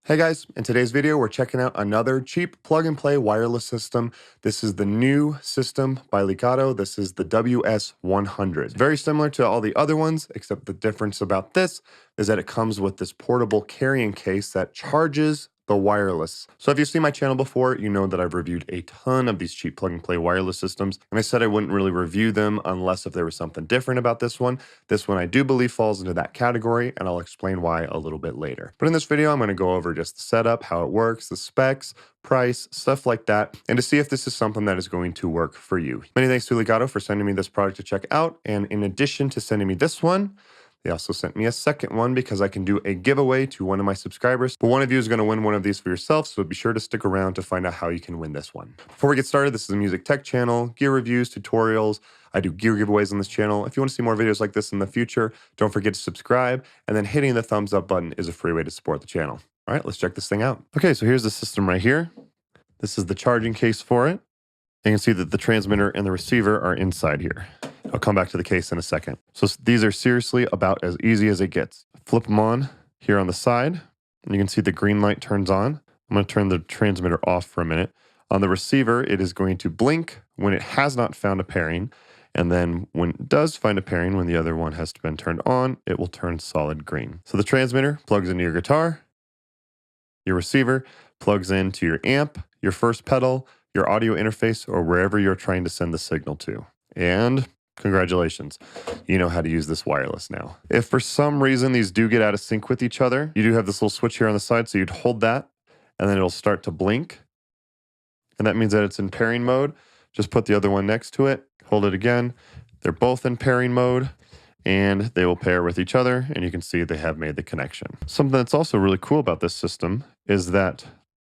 Hey guys, in today's video, we're checking out another cheap plug-and-play wireless system. This is the new system by Lekato. This is the WS-100. Very similar to all the other ones, except the difference about this is that it comes with this portable carrying case that charges the wireless. So if you've seen my channel before, you know that I've reviewed a ton of these cheap plug-and-play wireless systems, and I said I wouldn't really review them unless if there was something different about this one. This one I do believe falls into that category, and I'll explain why a little bit later. But in this video, I'm going to go over just the setup, how it works, the specs, price, stuff like that, and to see if this is something that is going to work for you. Many thanks to Lekato for sending me this product to check out, and in addition to sending me this one, they also sent me a second one because I can do a giveaway to one of my subscribers. But one of you is going to win one of these for yourself, so be sure to stick around to find out how you can win this one. Before we get started, this is a music tech channel, gear reviews, tutorials. I do gear giveaways on this channel. If you want to see more videos like this in the future, don't forget to subscribe, and then hitting the thumbs up button is a free way to support the channel. All right, let's check this thing out. Okay, so here's the system right here. This is the charging case for it. You can see that the transmitter and the receiver are inside here. I'll come back to the case in a second. So these are seriously about as easy as it gets. Flip them on here on the side, and you can see the green light turns on. I'm going to turn the transmitter off for a minute. On the receiver, it is going to blink when it has not found a pairing, and then when it does find a pairing, when the other one has been turned on, it will turn solid green. So the transmitter plugs into your guitar, your receiver plugs into your amp, your first pedal, your audio interface, or wherever you're trying to send the signal to. And congratulations, you know how to use this wireless now. If for some reason these do get out of sync with each other, you do have this little switch here on the side, so you'd hold that, and then it'll start to blink. And that means that it's in pairing mode. Just put the other one next to it, hold it again. They're both in pairing mode, and they will pair with each other, and you can see they have made the connection. Something that's also really cool about this system is that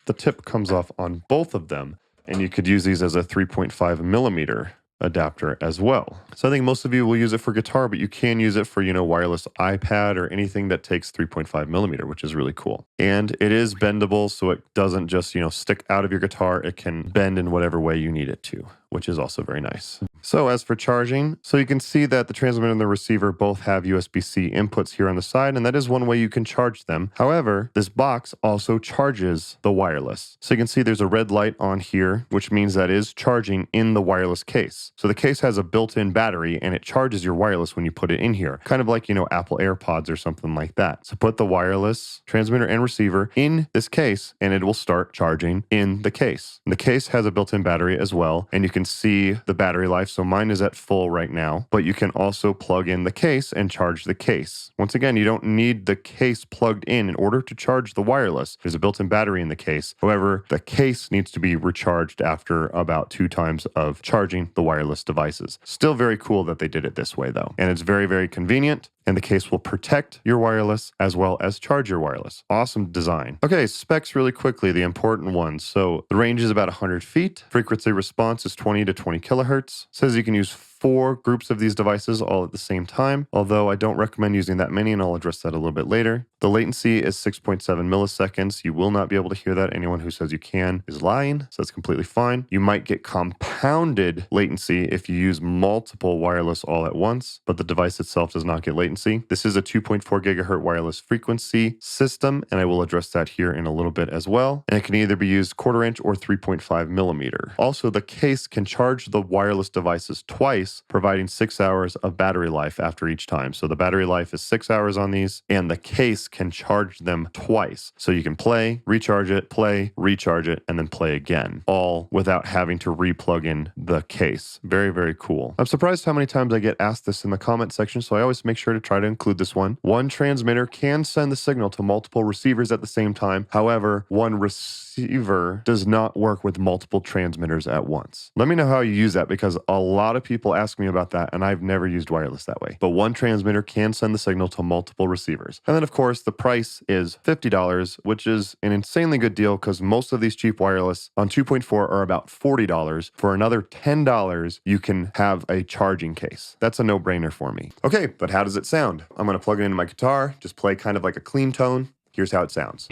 the tip comes off on both of them, and you could use these as a 3.5 millimeter adapter as well. So I think most of you will use it for guitar, but you can use it for, wireless iPad or anything that takes 3.5 millimeter, which is really cool. And it is bendable, so it doesn't just, stick out of your guitar. It can bend in whatever way you need it to, which is also very nice. So as for charging, so you can see that the transmitter and the receiver both have USB-C inputs here on the side, and that is one way you can charge them. However, this box also charges the wireless. So you can see there's a red light on here, which means that is charging in the wireless case. So the case has a built-in battery, and it charges your wireless when you put it in here, kind of like, Apple AirPods or something like that. So put the wireless transmitter and receiver in this case, and it will start charging in the case. The case has a built-in battery as well, and you can see the battery life. So mine is at full right now, but you can also plug in the case and charge the case. Once again, you don't need the case plugged in order to charge the wireless. There's a built-in battery in the case. However, the case needs to be recharged after about 2 times of charging the wireless devices. Still very cool that they did it this way though. And it's very, very convenient. And the case will protect your wireless as well as charge your wireless. Awesome design. Okay, specs really quickly, the important ones. So the range is about 100 feet. Frequency response is 20 to 20 kilohertz. Says you can use 4 groups of these devices all at the same time, although I don't recommend using that many, and I'll address that a little bit later. The latency is 6.7 milliseconds. You will not be able to hear that. Anyone who says you can is lying, so that's completely fine. You might get compounded latency if you use multiple wireless all at once, but the device itself does not get latency. This is a 2.4 gigahertz wireless frequency system, and I will address that here in a little bit as well. And it can either be used 1/4 inch or 3.5 millimeter. Also, the case can charge the wireless devices twice, providing 6 hours of battery life after each time. So the battery life is 6 hours on these, and the case can charge them twice. So you can play, recharge it, play, recharge it, and then play again, all without having to re-plug in the case. Very, very cool. I'm surprised how many times I get asked this in the comment section, so I always make sure to try to include this one. One transmitter can send the signal to multiple receivers at the same time. However, one receiver does not work with multiple transmitters at once. Let me know how you use that, because a lot of people ask me about that, and I've never used wireless that way. But one transmitter can send the signal to multiple receivers. And then, of course, the price is $50, which is an insanely good deal because most of these cheap wireless on 2.4 are about $40. For another $10, you can have a charging case. That's a no-brainer for me. Okay, but how does it sound? I'm going to plug it into my guitar, just play kind of like a clean tone. Here's how it sounds.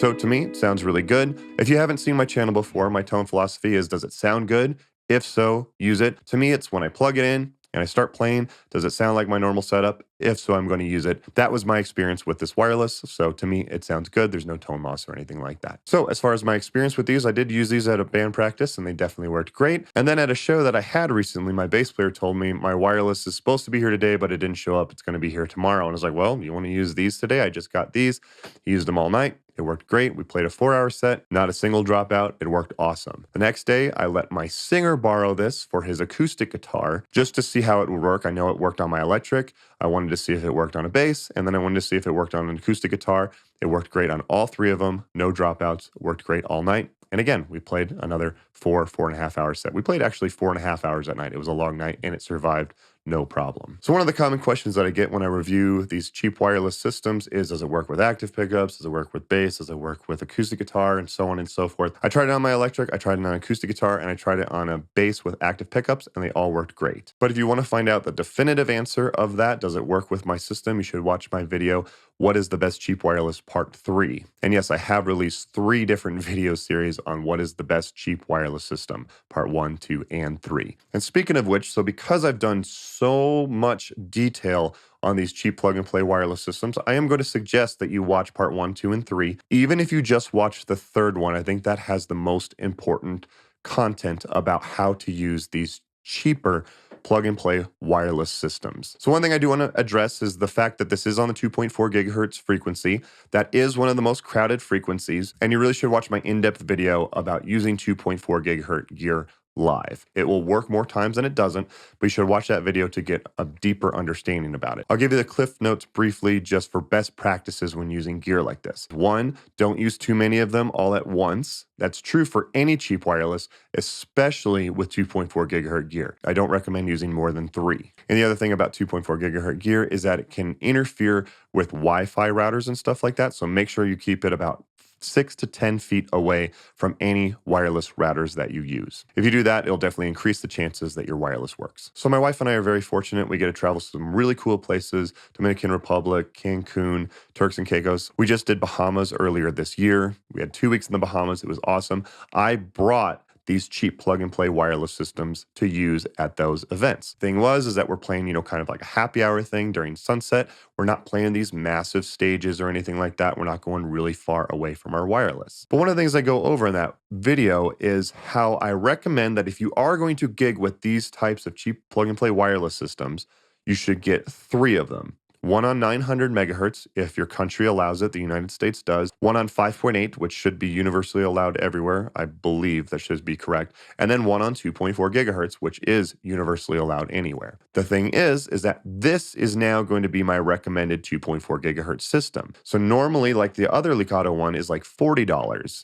So to me, it sounds really good. If you haven't seen my channel before, my tone philosophy is, does it sound good? If so, use it. To me, it's when I plug it in and I start playing, does it sound like my normal setup? If so, I'm going to use it. That was my experience with this wireless. So to me, it sounds good. There's no tone loss or anything like that. So as far as my experience with these, I did use these at a band practice and they definitely worked great. And then at a show that I had recently, my bass player told me my wireless is supposed to be here today, but it didn't show up. It's going to be here tomorrow. And I was like, well, you want to use these today? I just got these. He used them all night. It worked great. We played a 4-hour set, not a single dropout. It worked awesome. The next day, I let my singer borrow this for his acoustic guitar just to see how it would work. I know it worked on my electric. I wanted to see if it worked on a bass, and then I wanted to see if it worked on an acoustic guitar. It worked great on all 3 of them. No dropouts. It worked great all night. And again, we played another 4.5 hour set. We played actually 4.5 hours at night. It was a long night and it survived no problem. So one of the common questions that I get when I review these cheap wireless systems is, does it work with active pickups? Does it work with bass? Does it work with acoustic guitar? And so on and so forth. I tried it on my electric, I tried it on acoustic guitar, and I tried it on a bass with active pickups, and they all worked great. But if you want to find out the definitive answer of that, does it work with my system? You should watch my video, What is the Best Cheap Wireless Part 3. And yes, I have released 3 different video series on what is the best cheap wireless system, Part 1, 2, and 3. And speaking of which, so because I've done so much detail on these cheap plug-and-play wireless systems, I am going to suggest that you watch Part 1, 2, and 3. Even if you just watch the 3rd one, I think that has the most important content about how to use these cheaper plug-and-play wireless systems. So one thing I do want to address is the fact that this is on the 2.4 gigahertz frequency. That is one of the most crowded frequencies, and you really should watch my in-depth video about using 2.4 gigahertz gear live. It will work more times than it doesn't, but you should watch that video to get a deeper understanding about it. I'll give you the cliff notes briefly just for best practices when using gear like this. 1, don't use too many of them all at once. That's true for any cheap wireless, especially with 2.4 gigahertz gear. I don't recommend using more than 3. And the other thing about 2.4 gigahertz gear is that it can interfere with Wi-Fi routers and stuff like that. So make sure you keep it about 6 to 10 feet away from any wireless routers that you use. If you do that, it'll definitely increase the chances that your wireless works. So my wife and I are very fortunate. We get to travel to some really cool places: Dominican Republic, Cancun, Turks and Caicos. We just did Bahamas earlier this year. We had 2 weeks in the Bahamas. It was awesome. I brought these cheap plug-and-play wireless systems to use at those events. Thing was, is that we're playing, kind of like a happy hour thing during sunset. We're not playing these massive stages or anything like that. We're not going really far away from our wireless. But one of the things I go over in that video is how I recommend that if you are going to gig with these types of cheap plug-and-play wireless systems, you should get 3 of them. One on 900 megahertz, if your country allows it, the United States does. One on 5.8, which should be universally allowed everywhere. I believe that should be correct. And then one on 2.4 gigahertz, which is universally allowed anywhere. The thing is that this is now going to be my recommended 2.4 gigahertz system. So normally, like the other Lekato one is like $40.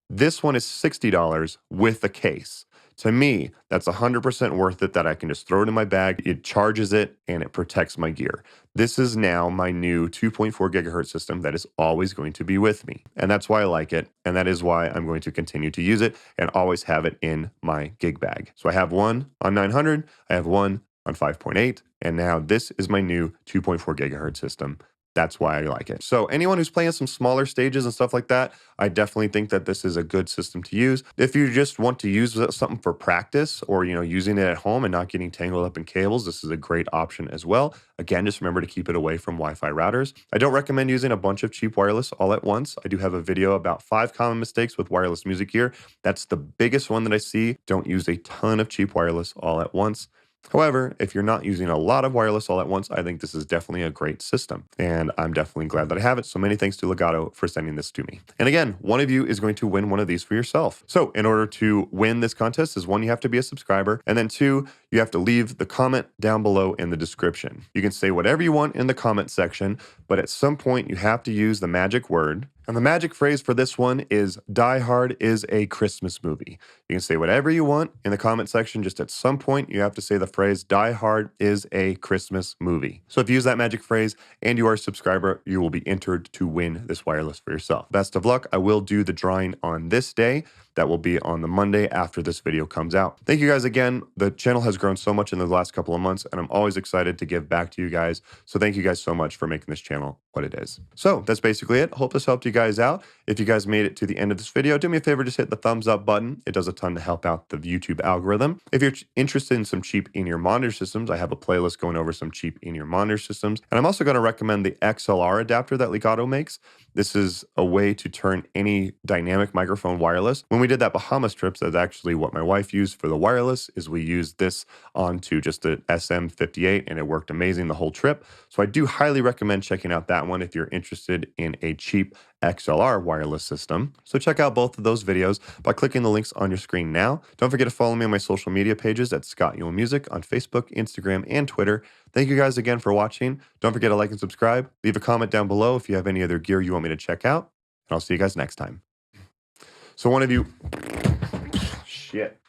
This one is $60 with the case. To me, that's 100% worth it that I can just throw it in my bag, it charges it, and it protects my gear. This is now my new 2.4 gigahertz system that is always going to be with me. And that's why I like it, and that is why I'm going to continue to use it and always have it in my gig bag. So I have one on 900, I have one on 5.8, and now this is my new 2.4 gigahertz system. That's why I like it. So anyone who's playing some smaller stages and stuff like that, I definitely think that this is a good system to use. If you just want to use something for practice or, using it at home and not getting tangled up in cables, this is a great option as well. Again, just remember to keep it away from Wi-Fi routers. I don't recommend using a bunch of cheap wireless all at once. I do have a video about 5 common mistakes with wireless music gear. That's the biggest one that I see. Don't use a ton of cheap wireless all at once. However, if you're not using a lot of wireless all at once, I think this is definitely a great system. And I'm definitely glad that I have it. So many thanks to Lekato for sending this to me. And again, one of you is going to win one of these for yourself. So in order to win this contest is 1, you have to be a subscriber. And then 2, you have to leave the comment down below in the description. You can say whatever you want in the comment section, but at some point you have to use the magic word. And the magic phrase for this one is Die Hard is a Christmas movie. You can say whatever you want in the comment section. Just at some point, you have to say the phrase Die Hard is a Christmas movie. So if you use that magic phrase and you are a subscriber, you will be entered to win this wireless for yourself. Best of luck. I will do the drawing on this day. That will be on the Monday after this video comes out. Thank you guys again. The channel has grown so much in the last couple of months, and I'm always excited to give back to you guys. So thank you guys so much for making this channel what it is. So that's basically it. Hope this helped you guys out. If you guys made it to the end of this video, do me a favor, just hit the thumbs up button. It does a ton to help out the YouTube algorithm. If you're interested in some cheap in-ear monitor systems, I have a playlist going over some cheap in-ear monitor systems. And I'm also going to recommend the XLR adapter that Lekato makes. This is a way to turn any dynamic microphone wireless. When we did that Bahamas trips, that's actually what my wife used for the wireless, is we used this onto just the SM58 and it worked amazing the whole trip. So I do highly recommend checking out that one if you're interested in a cheap XLR wireless system. So check out both of those videos by clicking the links on your screen now. Don't forget to follow me on my social media pages at Scott Yule Music on Facebook, Instagram, and Twitter. Thank you guys again for watching. Don't forget to like and subscribe. Leave a comment down below if you have any other gear you want me to check out. And I'll see you guys next time. So one of you... Shit.